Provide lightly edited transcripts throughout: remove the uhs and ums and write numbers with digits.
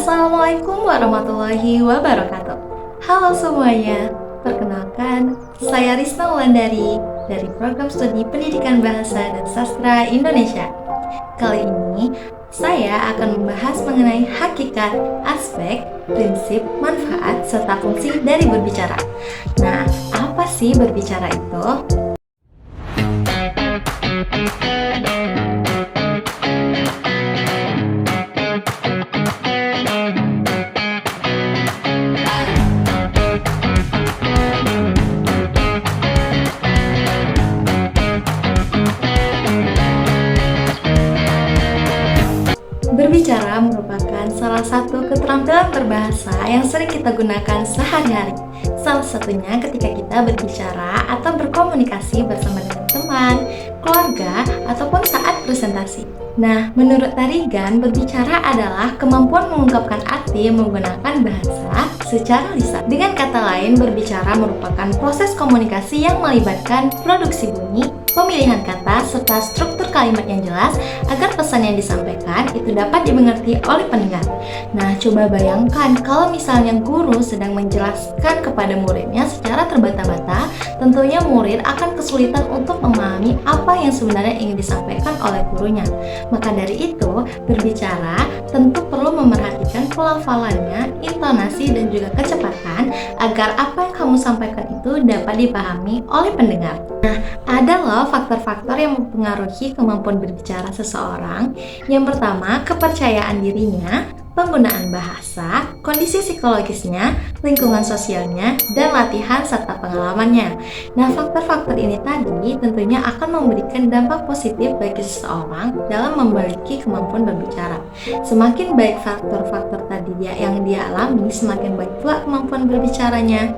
Assalamualaikum warahmatullahi wabarakatuh. Halo semuanya, perkenalkan saya Risna Wulandari dari Program Studi Pendidikan Bahasa dan Sastra Indonesia. Kali ini saya akan membahas mengenai hakikat, aspek, prinsip, manfaat, serta fungsi dari berbicara. Nah, apa sih berbicara itu? Berbicara merupakan salah satu keterampilan berbahasa yang sering kita gunakan sehari-hari. Salah satunya ketika kita berbicara atau berkomunikasi bersama dengan teman, keluarga, ataupun saat presentasi. Nah, menurut Tarigan, berbicara adalah kemampuan mengungkapkan arti menggunakan bahasa secara lisan. Dengan kata lain, berbicara merupakan proses komunikasi yang melibatkan produksi bunyi, pemilihan kata, serta struktur kalimat yang jelas agar pesan yang disampaikan itu dapat dimengerti oleh pendengar. Nah, coba bayangkan kalau misalnya guru sedang menjelaskan kepada muridnya secara terbata-bata, tentunya murid akan kesulitan untuk memahami apa yang sebenarnya ingin disampaikan oleh gurunya. Maka dari itu, berbicara tentu perlu memerhatikan pelafalannya, intonasi, dan juga kecepatan agar apa yang kamu sampaikan itu dapat dipahami oleh pendengar. Nah, ada loh faktor-faktor yang mempengaruhi kemampuan berbicara seseorang. Yang pertama, kepercayaan dirinya, penggunaan bahasa, kondisi psikologisnya, lingkungan sosialnya, dan latihan serta pengalamannya. Nah, faktor-faktor ini tadi tentunya akan memberikan dampak positif bagi seseorang dalam memiliki kemampuan berbicara. Semakin baik faktor-faktor tadi yang dia alami, semakin baik pula kemampuan berbicaranya.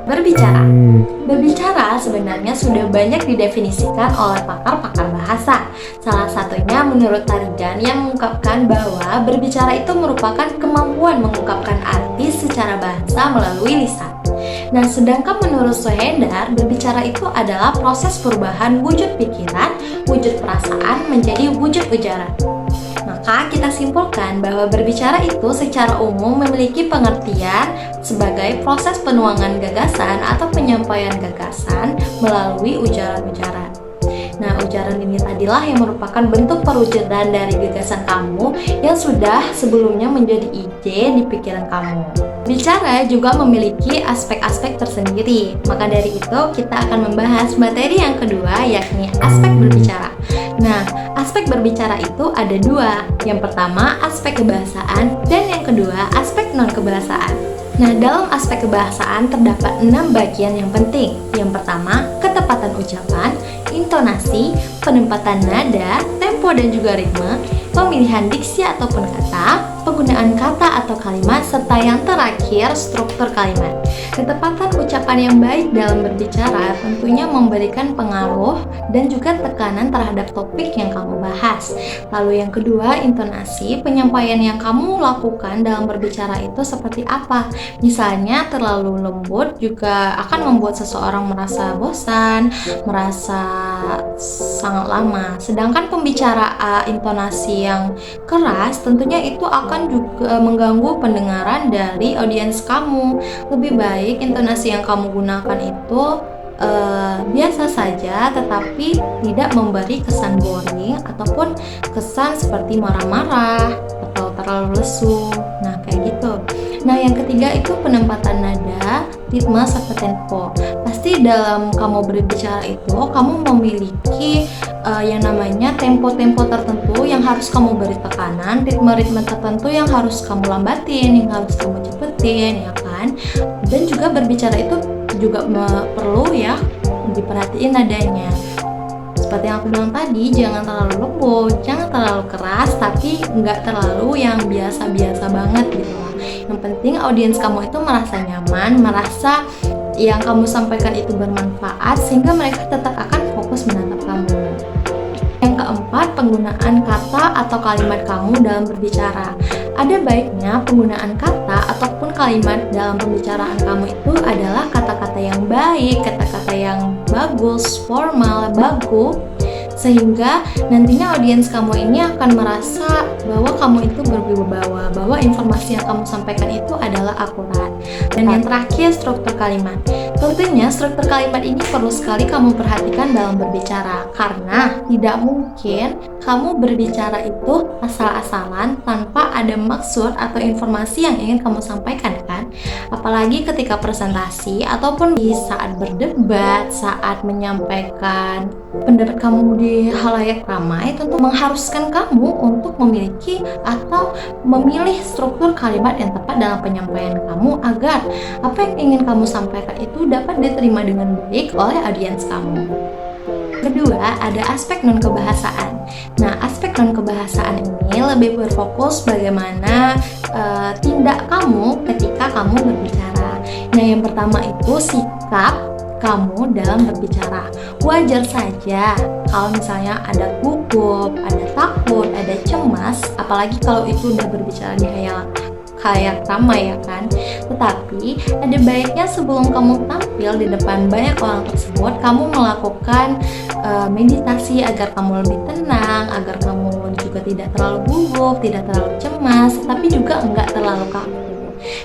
Berbicara sebenarnya sudah banyak didefinisikan oleh pakar-pakar bahasa. Salah satunya menurut Tarigan yang mengungkapkan bahwa berbicara itu merupakan kemampuan mengungkapkan arti secara bahasa melalui lisan. Nah, sedangkan menurut Sohendar, berbicara itu adalah proses perubahan wujud pikiran, wujud perasaan menjadi wujud ujaran. Maka kita simpulkan bahwa berbicara itu secara umum memiliki pengertian sebagai proses penuangan gagasan atau penyampaian gagasan melalui ujaran-ujaran. Nah, ujaran ini tadilah yang merupakan bentuk perwujudan dari gagasan kamu yang sudah sebelumnya menjadi ide di pikiran kamu. Bicara juga memiliki aspek-aspek tersendiri. Maka dari itu, kita akan membahas materi yang kedua, yakni aspek berbicara. Nah, aspek berbicara itu ada dua. Yang pertama, aspek kebahasaan, dan yang kedua, aspek non-kebahasaan. Nah, dalam aspek kebahasaan terdapat 6 bagian yang penting. Yang pertama, ketepatan ucapan, intonasi, penempatan nada, tempo dan juga ritme, pemilihan diksi ataupun kata, penggunaan kata atau kalimat, serta yang terakhir, struktur kalimat. Ketepatan ucapan yang baik dalam berbicara tentunya memberikan pengaruh dan juga tekanan terhadap topik yang kamu bahas. Lalu yang kedua, intonasi, penyampaian yang kamu lakukan dalam berbicara itu seperti apa. Misalnya terlalu lembut juga akan membuat seseorang merasa bosan, merasa sangat lama. Sedangkan pembicaraan intonasi yang keras tentunya itu akan juga mengganggu pendengaran dari audiens kamu. Lebih baik intonasi yang kamu gunakan itu biasa saja, tetapi tidak memberi kesan boring ataupun kesan seperti marah-marah atau terlalu lesu. Nah, kayak gitu. Nah, yang ketiga itu penempatan nada, ritme, serta tempo. Pasti dalam kamu berbicara itu kamu memiliki yang namanya tempo-tempo tertentu yang harus kamu beri tekanan, ritme-ritme tertentu yang harus kamu lambatin, yang harus kamu cepetin, ya kan? Dan juga berbicara itu juga perlu ya diperhatiin nadanya. Seperti yang aku bilang tadi, jangan terlalu lembut, jangan terlalu keras, tapi nggak terlalu yang biasa-biasa banget gitu lah. Yang penting audiens kamu itu merasa nyaman, merasa yang kamu sampaikan itu bermanfaat, sehingga mereka tetap akan fokus menatap kamu. Yang keempat, penggunaan kata atau kalimat kamu dalam berbicara. Ada baiknya penggunaan kata ataupun kalimat dalam pembicaraan kamu itu adalah kata-kata yang baik, kata-kata yang bagus, formal, baku, Sehingga nantinya audiens kamu ini akan merasa bahwa kamu itu berwibawa, bahwa informasi yang kamu sampaikan itu adalah akurat. Dan yang terakhir, struktur kalimat. Tentunya struktur kalimat ini perlu sekali kamu perhatikan dalam berbicara, karena tidak mungkin kamu berbicara itu asal-asalan tanpa ada maksud atau informasi yang ingin kamu sampaikan, kan? Apalagi ketika presentasi ataupun di saat berdebat, saat menyampaikan pendapat kamu di halayak ramai, tentu mengharuskan kamu untuk memiliki atau memilih struktur kalimat yang tepat dalam penyampaian kamu agar apa yang ingin kamu sampaikan itu dapat diterima dengan baik oleh audiens kamu. Kedua, ada aspek non-kebahasaan. Nah, aspek non-kebahasaan ini lebih berfokus bagaimana tindak kamu ketika kamu berbicara. Nah, yang pertama itu sikap kamu dalam berbicara. Wajar saja kalau misalnya ada gugup, ada takut, ada cemas, apalagi kalau itu udah berbicara di halayak ramai, ya kan. Tetapi ada baiknya sebelum kamu tampil di depan banyak orang tersebut, kamu melakukan meditasi agar kamu lebih tenang, agar kamu juga tidak terlalu gugup, tidak terlalu cemas, tapi juga enggak terlalu kaku.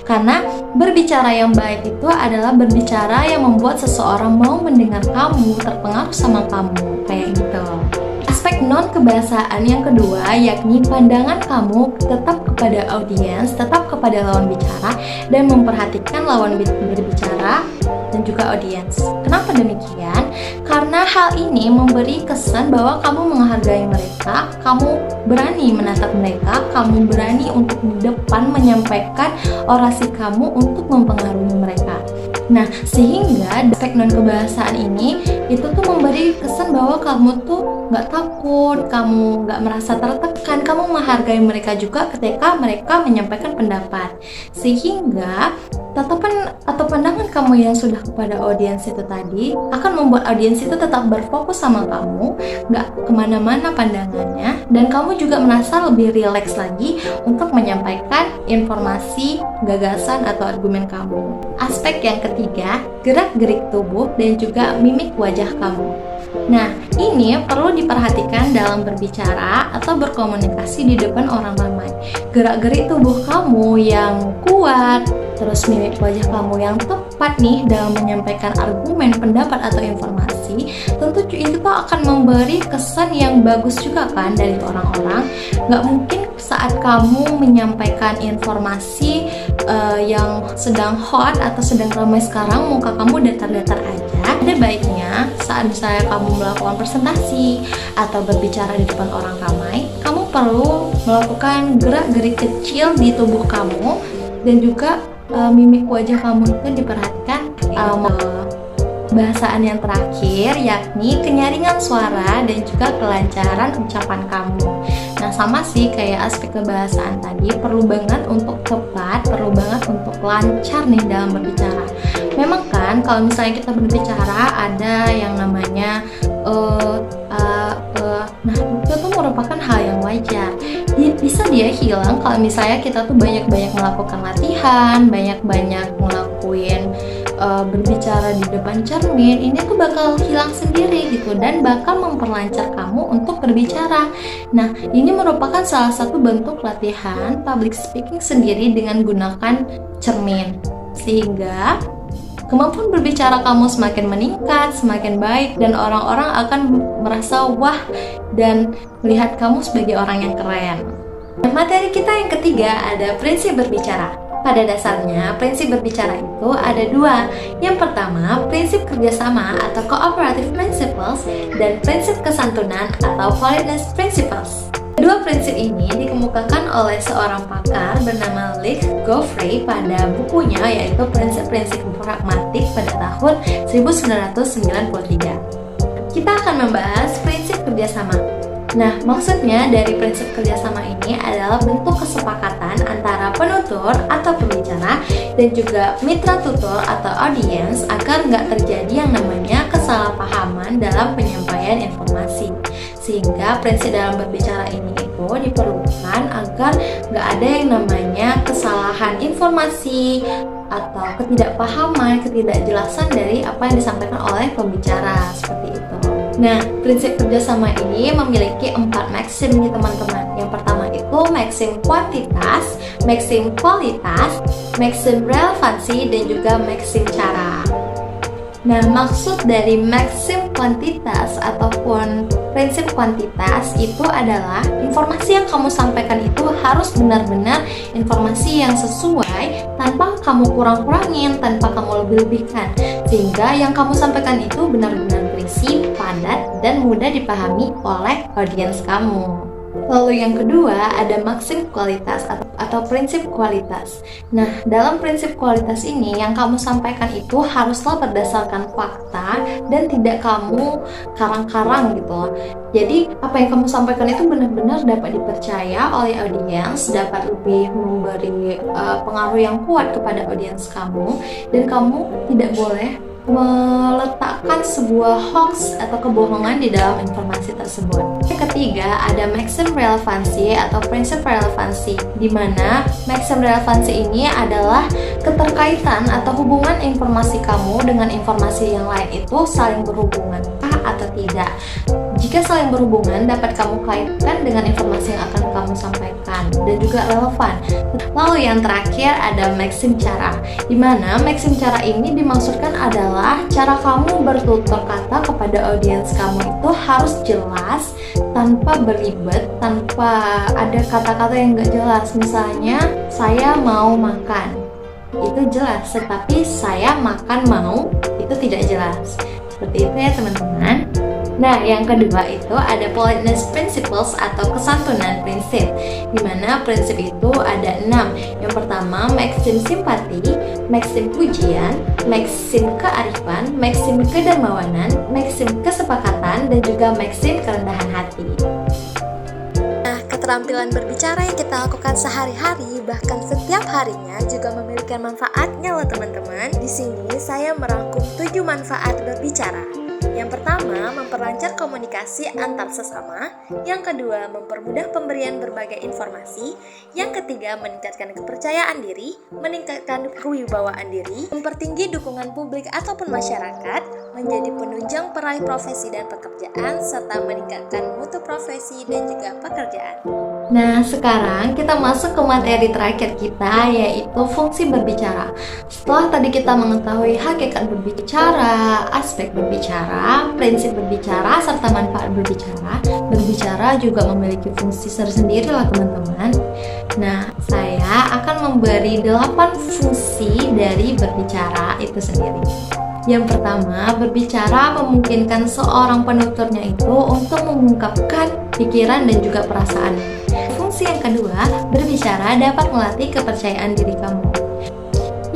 Karena berbicara yang baik itu adalah berbicara yang membuat seseorang mau mendengar kamu, terpengaruh sama kamu, kayak gitu. Aspek non-kebahasaan yang kedua yakni pandangan kamu tetap kepada audiens, tetap kepada lawan bicara, dan memperhatikan lawan berbicara dan juga audiens. Kenapa demikian? Karena hal ini memberi kesan bahwa kamu menghargai mereka, kamu berani menatap mereka, kamu berani untuk di depan menyampaikan orasi kamu untuk mempengaruhi mereka. Nah, sehingga aspek non-kebahasaan ini itu tuh memberi kesan bahwa kamu tuh nggak takut, kamu nggak merasa tertekan, kamu menghargai mereka juga ketika mereka menyampaikan pendapat. Sehingga tatapan atau pandangan kamu yang sudah kepada audiens itu tadi akan membuat audiens itu tetap berfokus sama kamu, nggak kemana-mana pandangannya, dan kamu juga merasa lebih rileks lagi untuk menyampaikan informasi, gagasan, atau argumen kamu. Aspek yang ketiga, gerak-gerik tubuh dan juga mimik wajah kamu. Nah, ini perlu diperhatikan dalam berbicara atau berkomunikasi di depan orang ramai. Gerak-gerik tubuh kamu yang kuat, terus mimik wajah kamu yang tepat nih dalam menyampaikan argumen, pendapat, atau informasi, tentu itu tuh akan memberi kesan yang bagus juga kan dari orang-orang. Nggak mungkin saat kamu menyampaikan informasi yang sedang hot atau sedang ramai sekarang, muka kamu datar-datar aja. Ada baiknya saat misalnya kamu melakukan presentasi atau berbicara di depan orang ramai, kamu perlu melakukan gerak-gerik kecil di tubuh kamu, dan juga mimik wajah kamu itu diperhatikan. Bahasaan yang terakhir yakni kenyaringan suara dan juga kelancaran ucapan kamu. Nah, sama sih kayak aspek kebahasaan tadi, perlu banget untuk tepat, perlu banget untuk lancar nih dalam berbicara. Memang kan kalau misalnya kita berbicara ada yang namanya nah itu tuh merupakan hal yang wajar. Bisa dia hilang kalau misalnya kita tuh banyak-banyak melakukan latihan, banyak-banyak ngelakuin berbicara di depan cermin, ini tuh bakal hilang sendiri gitu, dan bakal memperlancar kamu untuk berbicara. Nah, ini merupakan salah satu bentuk latihan public speaking sendiri dengan gunakan cermin, sehingga kemampuan berbicara kamu semakin meningkat, semakin baik, dan orang-orang akan merasa wah dan melihat kamu sebagai orang yang keren. Materi kita yang ketiga ada prinsip berbicara. Pada dasarnya, prinsip berbicara itu ada dua. Yang pertama, prinsip kerjasama atau cooperative principles, dan prinsip kesantunan atau politeness principles. Kedua prinsip ini dikemukakan oleh seorang pakar bernama Leigh Goffrey pada bukunya yaitu Prinsip-prinsip Pragmatik pada tahun 1993. Kita akan membahas prinsip kerjasama. Nah, maksudnya dari prinsip kerjasama ini adalah bentuk kesepakatan antara penutur atau pembicara dan juga mitra tutur atau audiens agar nggak terjadi yang namanya kesalahpahaman dalam penyampaian informasi. Sehingga prinsip dalam berbicara ini itu diperlukan agar nggak ada yang namanya kesalahan informasi atau ketidakpahaman, ketidakjelasan dari apa yang disampaikan oleh pembicara, seperti itu. Nah, prinsip kerjasama ini memiliki 4 maksim nih teman-teman. Yang pertama itu maksim kuantitas, maksim kualitas, maksim relevansi, dan juga maksim cara. Nah, maksud dari maksim kuantitas ataupun prinsip kuantitas itu adalah informasi yang kamu sampaikan itu harus benar-benar informasi yang sesuai tanpa kamu kurang-kurangin, tanpa kamu lebih-lebihkan, sehingga yang kamu sampaikan itu benar-benar berisi, padat, dan mudah dipahami oleh audiens kamu. Lalu yang kedua ada maksim kualitas atau prinsip kualitas. Nah, dalam prinsip kualitas ini yang kamu sampaikan itu haruslah berdasarkan fakta dan tidak kamu karang-karang gitu loh. Jadi apa yang kamu sampaikan itu benar-benar dapat dipercaya oleh audiens, dapat lebih memberi pengaruh yang kuat kepada audiens kamu, dan kamu tidak boleh meletakkan sebuah hoax atau kebohongan di dalam informasi tersebut. Yang ketiga ada maksim relevansi atau prinsip relevansi, di mana maksim relevansi ini adalah keterkaitan atau hubungan informasi kamu dengan informasi yang lain itu saling berhubungan atau tidak. Jika saling berhubungan, dapat kamu kaitkan dengan informasi yang akan kamu sampaikan dan juga relevan. Lalu yang terakhir ada maksim cara, di mana maksim cara ini dimaksudkan adalah cara kamu bertutur kata kepada audiens kamu itu harus jelas, tanpa berlibet, tanpa ada kata-kata yang gak jelas. Misalnya, saya mau makan, itu jelas, tetapi saya makan mau, itu tidak jelas. Seperti itu ya teman-teman. Nah, yang kedua itu ada politeness principles atau kesantunan prinsip, di mana prinsip itu ada 6. Yang pertama, maksim simpati, maksim pujian, maksim kearifan, maksim kedermawanan, maksim kesepakatan, dan juga maksim kerendahan hati. Nah, keterampilan berbicara yang kita lakukan sehari-hari, bahkan setiap harinya juga memiliki manfaatnya loh teman-teman. Di sini saya merangkum 7 manfaat berbicara. Yang pertama, memperlancar komunikasi antar sesama. Yang kedua, mempermudah pemberian berbagai informasi. Yang ketiga, meningkatkan kepercayaan diri, meningkatkan kewibawaan diri, mempertinggi dukungan publik ataupun masyarakat, menjadi penunjang peraih profesi dan pekerjaan, serta meningkatkan mutu profesi dan juga pekerjaan. Nah, sekarang kita masuk ke materi terakhir kita, yaitu fungsi berbicara. Setelah tadi kita mengetahui hakikat berbicara, aspek berbicara, prinsip berbicara, serta manfaat berbicara, berbicara juga memiliki fungsi tersendiri loh teman-teman. Nah, saya akan memberi 8 fungsi dari berbicara itu sendiri. Yang pertama, berbicara memungkinkan seorang penuturnya itu untuk mengungkapkan pikiran dan juga perasaan. Fungsi yang kedua, berbicara dapat melatih kepercayaan diri kamu.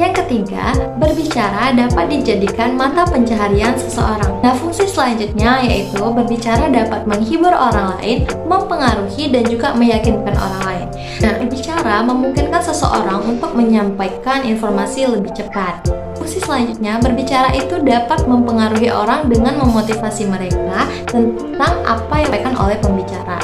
Yang ketiga, berbicara dapat dijadikan mata pencaharian seseorang. Nah, fungsi selanjutnya yaitu berbicara dapat menghibur orang lain, mempengaruhi dan juga meyakinkan orang lain. Nah, berbicara memungkinkan seseorang untuk menyampaikan informasi lebih cepat. Fungsi selanjutnya, berbicara itu dapat mempengaruhi orang dengan memotivasi mereka tentang apa yang disampaikan oleh pembicara.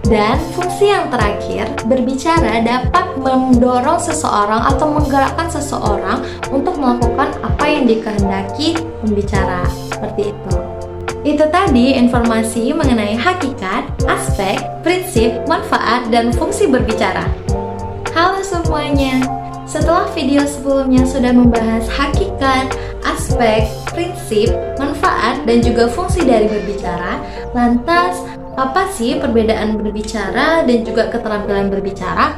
Dan fungsi yang terakhir, berbicara dapat mendorong seseorang atau menggerakkan seseorang untuk melakukan apa yang dikehendaki pembicara. Seperti itu. Itu tadi informasi mengenai hakikat, aspek, prinsip, manfaat, dan fungsi berbicara. Halo semuanya. Setelah video sebelumnya sudah membahas hakikat, aspek, prinsip, manfaat, dan juga fungsi dari berbicara, lantas apa sih perbedaan berbicara dan juga keterampilan berbicara?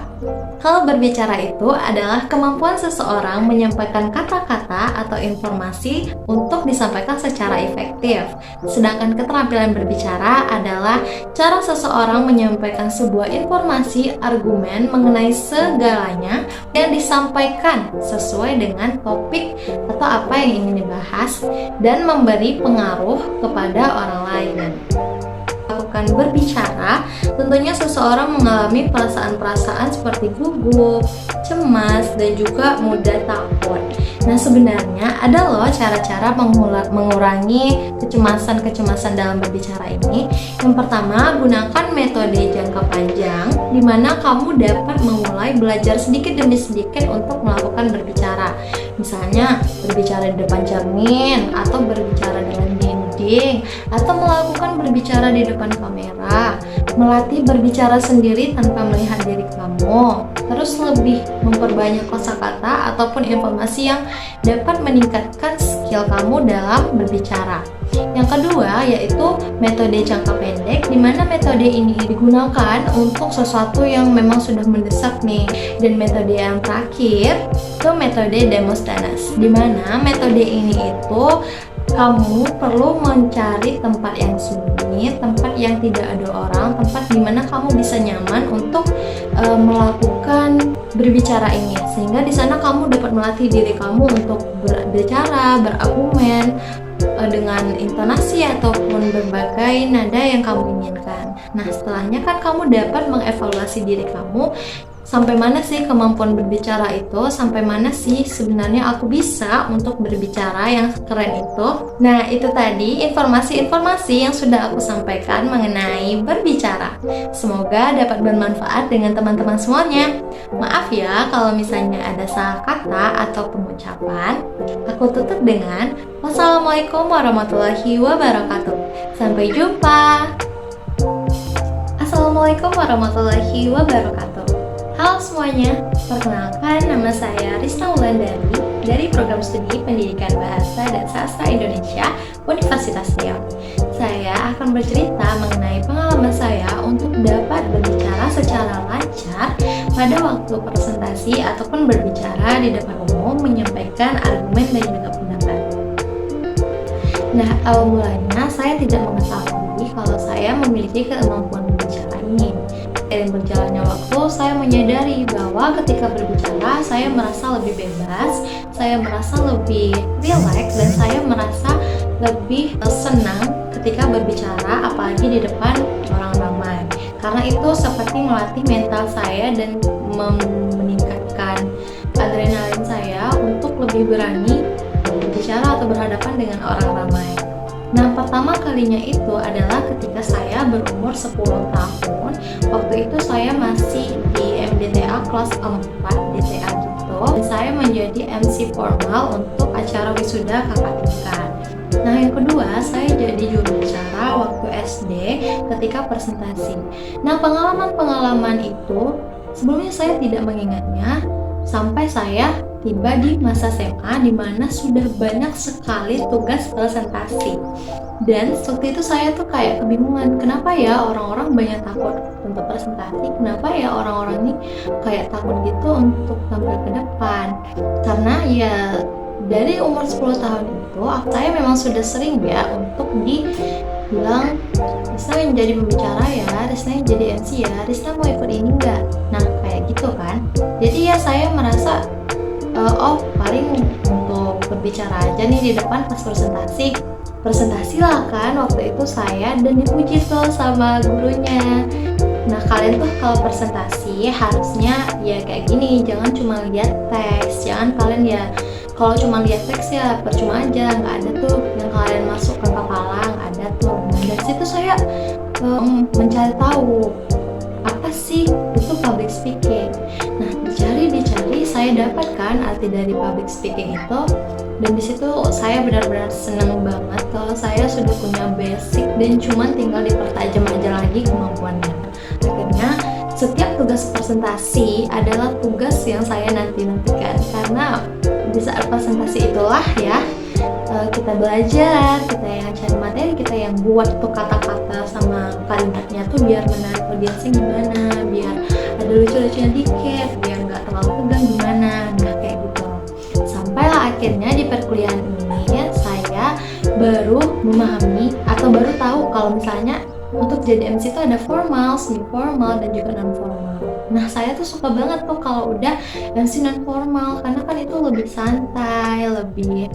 Hal berbicara itu adalah kemampuan seseorang menyampaikan kata-kata atau informasi untuk disampaikan secara efektif. Sedangkan keterampilan berbicara adalah cara seseorang menyampaikan sebuah informasi, argumen mengenai segalanya yang disampaikan sesuai dengan topik atau apa yang ingin dibahas dan memberi pengaruh kepada orang lain. Melakukan berbicara, tentunya seseorang mengalami perasaan-perasaan seperti gugup, cemas, dan juga mudah takut. Nah, sebenarnya ada loh cara-cara mengurangi kecemasan-kecemasan dalam berbicara ini. Yang pertama, gunakan metode jangka panjang, di mana kamu dapat memulai belajar sedikit demi sedikit untuk melakukan berbicara. Misalnya, berbicara di depan cermin atau berbicara dengan diri coding, atau melakukan berbicara di depan kamera, melatih berbicara sendiri tanpa melihat diri kamu, terus lebih memperbanyak kosakata ataupun informasi yang dapat meningkatkan skill kamu dalam berbicara. Yang kedua yaitu metode jangka pendek, di mana metode ini digunakan untuk sesuatu yang memang sudah mendesak nih. Dan metode yang terakhir itu metode Demosthenes, di mana metode ini itu kamu perlu mencari tempat yang sunyi, tempat yang tidak ada orang, tempat di mana kamu bisa nyaman untuk melakukan berbicara ini, sehingga di sana kamu dapat melatih diri kamu untuk berbicara, berargumen dengan intonasi ataupun berbagai nada yang kamu inginkan. Nah, setelahnya kan kamu dapat mengevaluasi diri kamu, sampai mana sih kemampuan berbicara itu, sampai mana sih sebenarnya aku bisa untuk berbicara yang keren itu. Nah, itu tadi informasi-informasi yang sudah aku sampaikan mengenai berbicara. Semoga dapat bermanfaat dengan teman-teman semuanya. Maaf ya kalau misalnya ada salah kata atau pengucapan. Aku tutup dengan wassalamualaikum warahmatullahi wabarakatuh. Sampai jumpa. Assalamualaikum warahmatullahi wabarakatuh. Halo semuanya, perkenalkan nama saya Risna Wulandari dari Program Studi Pendidikan Bahasa dan Sastra Indonesia Universitas Riau. Saya akan bercerita mengenai pengalaman saya untuk dapat berbicara secara lancar pada waktu presentasi ataupun berbicara di depan umum, menyampaikan argumen dan juga pendapat. Nah, awal mulanya saya tidak mengetahui kalau saya memiliki kemampuan berbicara ini. Seiring berjalannya waktu, saya menyadari bahwa ketika berbicara, saya merasa lebih bebas, saya merasa lebih rileks, dan saya merasa lebih senang ketika berbicara, apalagi di depan orang ramai. Karena itu seperti melatih mental saya dan meningkatkan adrenalin saya untuk lebih berani berbicara atau berhadapan dengan orang ramai. Nah, pertama kalinya itu adalah ketika saya berumur 10 tahun. Waktu itu saya masih di MDTA kelas 4 DTA gitu. Dan saya menjadi MC formal untuk acara wisuda kakak tingkat. Nah, yang kedua, saya jadi juru bicara waktu SD ketika presentasi. Nah, pengalaman-pengalaman itu sebelumnya saya tidak mengingatnya sampai saya tiba di masa SMA, di mana sudah banyak sekali tugas presentasi. Dan waktu itu saya tuh kayak kebingungan, kenapa ya orang-orang banyak takut untuk presentasi, kenapa ya orang-orang ini kayak takut gitu untuk tampil ke depan. Karena ya dari umur 10 tahun itu saya memang sudah sering ya untuk dibilang, Risna yang jadi pembicara ya, Risna yang jadi MC ya, Risna mau ikut ini enggak? Nah, kayak gitu kan. Jadi ya saya merasa paling untuk berbicara aja nih di depan pas presentasi lah kan waktu itu saya, dan dipuji tuh sama gurunya. Nah, kalian tuh kalau presentasi harusnya ya kayak gini, jangan cuma lihat teks, jangan kalian ya kalau cuma lihat teks ya percuma aja, nggak ada tuh yang kalian masuk ke kepala, nggak ada tuh. Nah, dari situ saya mencari tahu apa sih itu public speaking. Nah, dicari saya dapatkan arti dari public speaking itu, dan di situ saya benar-benar senang banget kalau saya sudah punya basic dan cuma tinggal dipertajam aja lagi kemampuannya. Akhirnya setiap tugas presentasi adalah tugas yang saya nantikan, karena di saat presentasi itulah ya kita belajar, kita yang cari materi, kita yang buat tuh kata-kata sama kalimatnya tuh biar menarik audiensnya gimana, biar ada lucu-lucunya dikit, biar nggak terlalu tegang gimana. Nah, kayak gitu. Sampailah akhirnya di perkuliahan ini saya baru memahami atau baru tahu kalau misalnya untuk jadi MC itu ada formal, semi formal, dan juga non formal. Nah, saya tuh suka banget tuh kalau udah MC non formal, karena kan itu lebih santai, lebih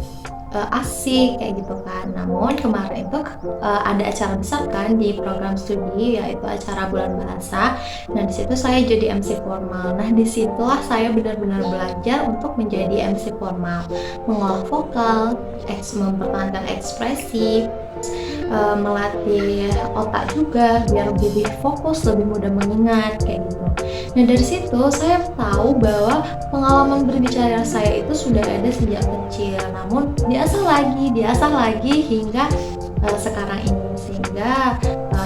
asik kayak gitu kan. Namun kemarin itu ada acara besar kan di program studi, yaitu acara bulan bahasa. Nah, di situ saya jadi MC formal. Nah, disitulah saya benar-benar belajar untuk menjadi MC formal, mengolah vokal, mempertahankan ekspresi, melatih otak juga biar lebih fokus, lebih mudah mengingat kayak gitu. Nah, dari situ saya tahu bahwa pengalaman berbicara saya itu sudah ada sejak kecil, namun diasah lagi hingga sekarang ini, sehingga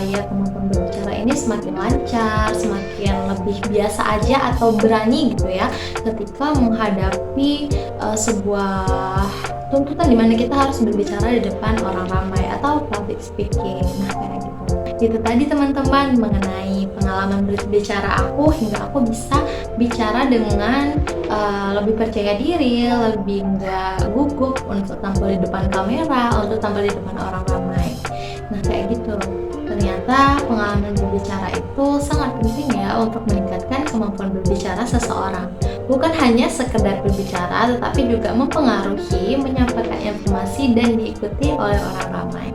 ya kemampuan berbicara ini semakin lancar, semakin lebih biasa aja atau berani gitu ya ketika menghadapi sebuah tuntutan di mana kita harus berbicara di depan orang ramai atau public speaking. Nah, kayak gitu. Itu tadi teman-teman mengenai pengalaman berbicara aku hingga aku bisa bicara dengan lebih percaya diri, lebih nggak gugup untuk tampil di depan kamera, untuk tampil di depan orang ramai. Nah, kayak gitu. Ternyata pengalaman berbicara itu sangat penting ya untuk meningkatkan kemampuan berbicara seseorang. Bukan hanya sekedar berbicara, tetapi juga mempengaruhi, menyampaikan informasi dan diikuti oleh orang ramai.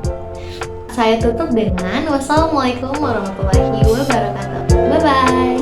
Saya tutup dengan wassalamualaikum warahmatullahi wabarakatuh. Bye bye.